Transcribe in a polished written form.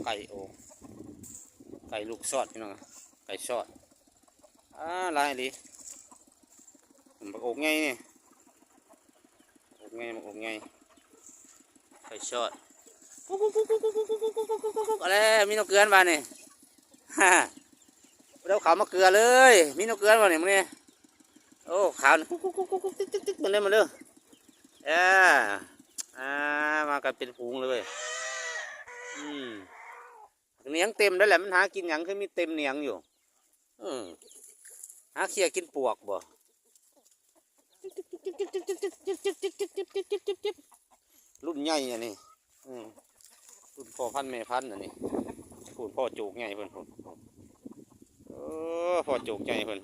ไก่โอไก่ลูกซอดพี่น้องไก่ซอดลายดีบักอกไงนี่อกไงไก่ซอดอะไรมีนกเกลือนมาเนี่ยฮ่าเราขาวมาเกลือเลยมีนกเกลือนมาเนี่ยมึงเนี่ยโอ้ขาวติ๊กมันเลยมาเลยมากันเป็นฝูงเลยเนียงเต็มได้แหละมันหากินหยังคือมีเต็มเนียงอยู่หาเขี่ยกินปวกบ่รุ่นใหญ่อันนี้รุ่นพ่อพันธุ์แม่พันธุ์อันนี้พูดพ่อจูกใหญ่เพิ่นพ่อจูกใหญ่เพิ่น